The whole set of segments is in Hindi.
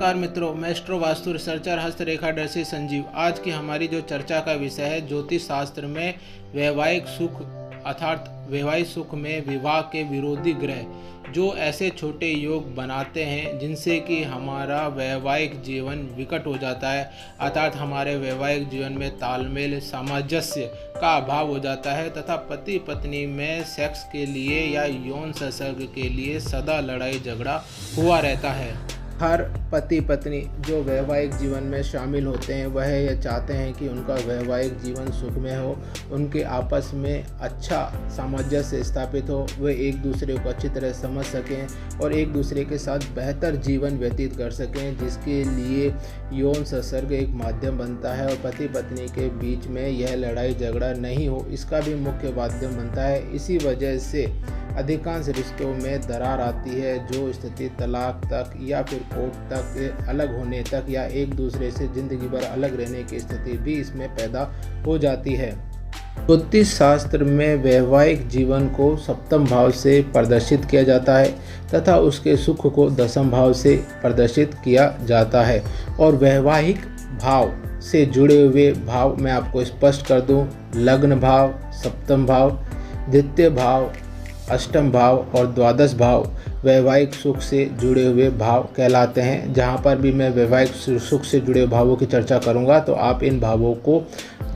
नमस्कार मित्रों, मैं एस्ट्रो वास्तु रिसर्चर हस्तरेखादर्शी संजीव। आज की हमारी जो चर्चा का विषय है, ज्योतिष शास्त्र में वैवाहिक सुख अर्थात वैवाहिक सुख में विवाह के विरोधी ग्रह जो ऐसे छोटे योग बनाते हैं जिनसे कि हमारा वैवाहिक जीवन विकट हो जाता है, अर्थात हमारे वैवाहिक जीवन में तालमेल सामंजस्य का अभाव हो जाता है तथा पति पत्नी में सेक्स के लिए या यौन संसर्ग के लिए सदा लड़ाई झगड़ा हुआ रहता है। हर पति पत्नी जो वैवाहिक जीवन में शामिल होते हैं वह यह चाहते हैं कि उनका वैवाहिक जीवन सुखमय हो, उनके आपस में अच्छा सामंजस्य स्थापित हो, वे एक दूसरे को अच्छी तरह समझ सकें और एक दूसरे के साथ बेहतर जीवन व्यतीत कर सकें, जिसके लिए यौन संसर्ग एक माध्यम बनता है और पति पत्नी के बीच में यह लड़ाई झगड़ा नहीं हो, इसका भी मुख्य माध्यम बनता है। इसी वजह से अधिकांश रिश्तों में दरार आती है, जो स्थिति तलाक तक या फिर कोर्ट तक अलग होने तक या एक दूसरे से ज़िंदगी भर अलग रहने की स्थिति भी इसमें पैदा हो जाती है। ज्योतिष शास्त्र में वैवाहिक जीवन को सप्तम भाव से प्रदर्शित किया जाता है तथा उसके सुख को दसम भाव से प्रदर्शित किया जाता है। और वैवाहिक भाव से जुड़े हुए भाव मैं आपको स्पष्ट कर दूं, लग्न भाव, सप्तम भाव, द्वितीय भाव, अष्टम भाव और द्वादश भाव वैवाहिक सुख से जुड़े हुए भाव कहलाते हैं। जहाँ पर भी मैं वैवाहिक सुख से जुड़े भावों की चर्चा करूँगा तो आप इन भावों को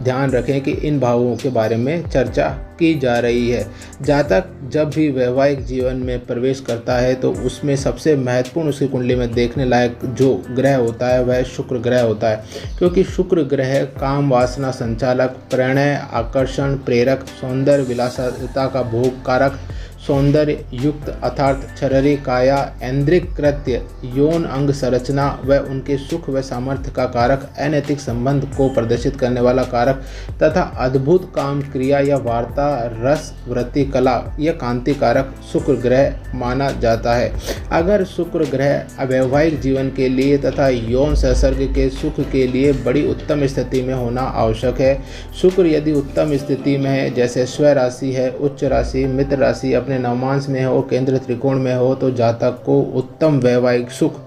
ध्यान रखें कि इन भावों के बारे में चर्चा की जा रही है। जातक जब भी वैवाहिक जीवन में प्रवेश करता है तो उसमें सबसे महत्वपूर्ण उसकी कुंडली में देखने लायक जो ग्रह होता है वह शुक्र ग्रह होता है, क्योंकि शुक्र ग्रह काम वासना संचालक, प्रणय, आकर्षण प्रेरक, सौंदर्य विलासिता का भोग कारक, सौंदर्य युक्त अर्थात शरीरी काया, ऐन्द्रिक कृत्य, यौन अंग संरचना व उनके सुख व सामर्थ्य का कारक, अनैतिक संबंध को प्रदर्शित करने वाला कारक तथा अद्भुत काम क्रिया या वार्ता, रस, वृत्ति, कला या कांति कारक शुक्र ग्रह माना जाता है। अगर शुक्र ग्रह वैवाहिक जीवन के लिए तथा यौन संसर्ग के सुख के लिए बड़ी उत्तम स्थिति में होना आवश्यक है। शुक्र यदि उत्तम स्थिति में है, जैसे स्व राशि है, उच्च राशि, मित्र राशि, अपने नवमांश में हो, केंद्र त्रिकोण में हो, तो जातक को उत्तम वैवाहिक सुख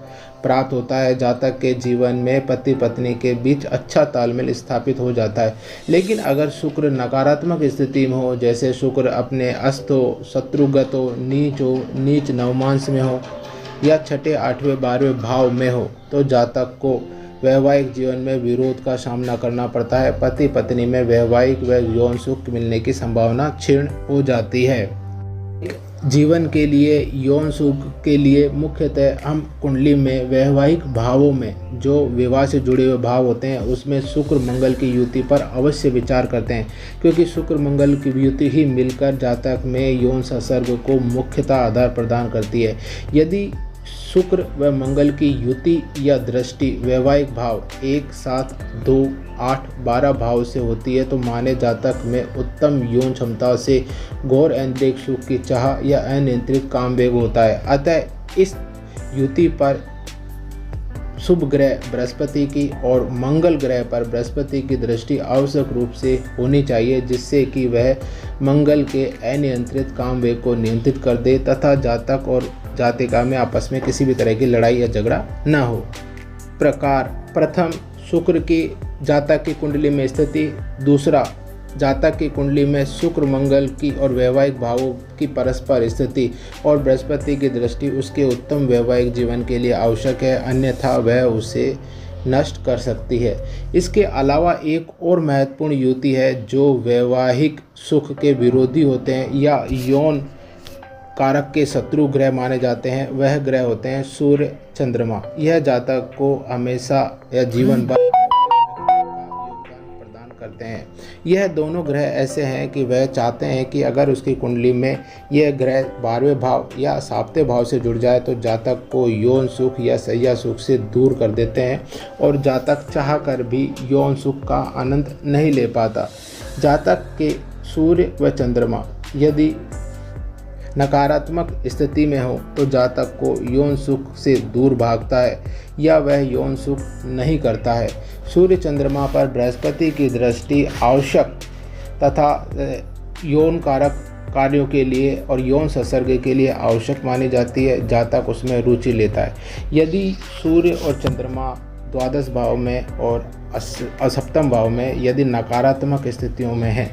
प्राप्त होता है। जातक के जीवन में पति पत्नी के बीच अच्छा तालमेल स्थापित हो जाता है। लेकिन अगर शुक्र नकारात्मक स्थिति में हो, जैसे शुक्र अपने अस्त हो, शत्रुगत हो, नीच नवमांश में हो या छठे, आठवें, 12वें भाव में हो, तो जातक को वैवाहिक जीवन में विरोध का सामना करना पड़ता है। पति पत्नी में वैवाहिक व यौन सुख मिलने की संभावना क्षीण हो जाती है। जीवन के लिए, यौन सुख के लिए मुख्यतः हम कुंडली में वैवाहिक भावों में जो विवाह से जुड़े हुए भाव होते हैं उसमें शुक्र मंगल की युति पर अवश्य विचार करते हैं, क्योंकि शुक्र मंगल की युति ही मिलकर जातक में यौन संसर्ग को मुख्यतः आधार प्रदान करती है। यदि शुक्र व मंगल की युति या दृष्टि वैवाहिक भाव 1, 7, 2, 8, 12 भाव से होती है तो माने जातक में उत्तम यौन क्षमता से घोर ऐन्द्रिक सुख की चाह या अनियंत्रित काम वेग होता है। अतः इस युति पर शुभ ग्रह बृहस्पति की और मंगल ग्रह पर बृहस्पति की दृष्टि आवश्यक रूप से होनी चाहिए, जिससे कि वह मंगल के अनियंत्रित काम वेग को नियंत्रित कर दे तथा जातक और जातिका में आपस में किसी भी तरह की लड़ाई या झगड़ा न हो। प्रकार प्रथम, शुक्र की जातक की कुंडली में स्थिति। दूसरा, जातक की कुंडली में शुक्र मंगल की और वैवाहिक भावों की परस्पर स्थिति और बृहस्पति की दृष्टि उसके उत्तम वैवाहिक जीवन के लिए आवश्यक है, अन्यथा वह उसे नष्ट कर सकती है। इसके अलावा एक और महत्वपूर्ण युति है जो वैवाहिक सुख के विरोधी होते हैं या यौन कारक के शत्रु ग्रह माने जाते हैं। वह ग्रह होते हैं सूर्य, चंद्रमा। यह जातक को हमेशा या जीवन भर योगदान प्रदान करते हैं। यह दोनों ग्रह ऐसे हैं कि वह चाहते हैं कि अगर उसकी कुंडली में यह ग्रह 12वें भाव या 7वें भाव से जुड़ जाए तो जातक को यौन सुख या शैया सुख से दूर कर देते हैं और जातक चाह कर भी यौन सुख का आनंद नहीं ले पाता। जातक के सूर्य व चंद्रमा यदि नकारात्मक स्थिति में हो तो जातक को यौन सुख से दूर भागता है या वह यौन सुख नहीं करता है। सूर्य चंद्रमा पर बृहस्पति की दृष्टि आवश्यक तथा यौन कारक कार्यों के लिए और यौन संसर्ग के लिए आवश्यक मानी जाती है, जहाँ तक उसमें रुचि लेता है। यदि सूर्य और चंद्रमा द्वादश भाव में और असप्तम भाव में यदि नकारात्मक स्थितियों में है,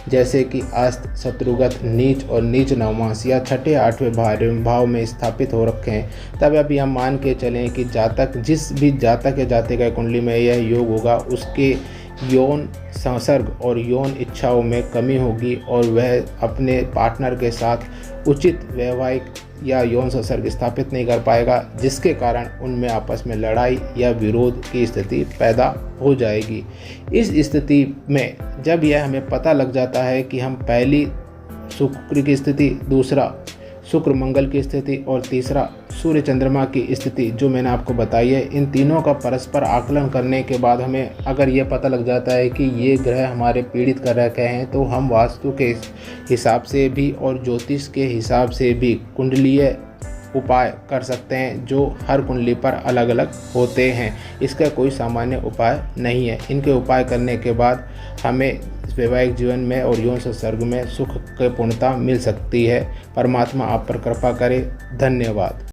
जैसे कि अस्त, शत्रुगत, नीच और नीच नवमांश या छठे आठवें भाव में स्थापित हो रखे हैं, तब अभी हम मान के चलें कि जातक, जिस भी जातक या जातिका कुंडली में यह योग होगा, उसके यौन संसर्ग और यौन इच्छाओं में कमी होगी और वह अपने पार्टनर के साथ उचित वैवाहिक या यौन संसर्ग स्थापित नहीं कर पाएगा, जिसके कारण उनमें आपस में लड़ाई या विरोध की स्थिति पैदा हो जाएगी। इस स्थिति में जब यह हमें पता लग जाता है कि हम पहली शुक्र की स्थिति, दूसरा शुक्र मंगल की स्थिति और तीसरा सूर्य चंद्रमा की स्थिति जो मैंने आपको बताई है, इन तीनों का परस्पर आकलन करने के बाद हमें अगर ये पता लग जाता है कि ये ग्रह हमारे पीड़ित कर रखे हैं, तो हम वास्तु के हिसाब से भी और ज्योतिष के हिसाब से भी कुंडलीय उपाय कर सकते हैं, जो हर कुंडली पर अलग अलग होते हैं। इसका कोई सामान्य उपाय नहीं है। इनके उपाय करने के बाद हमें वैवाहिक जीवन में और यौन संसर्ग में सुख की पूर्णता मिल सकती है। परमात्मा आप पर कृपा करे। धन्यवाद।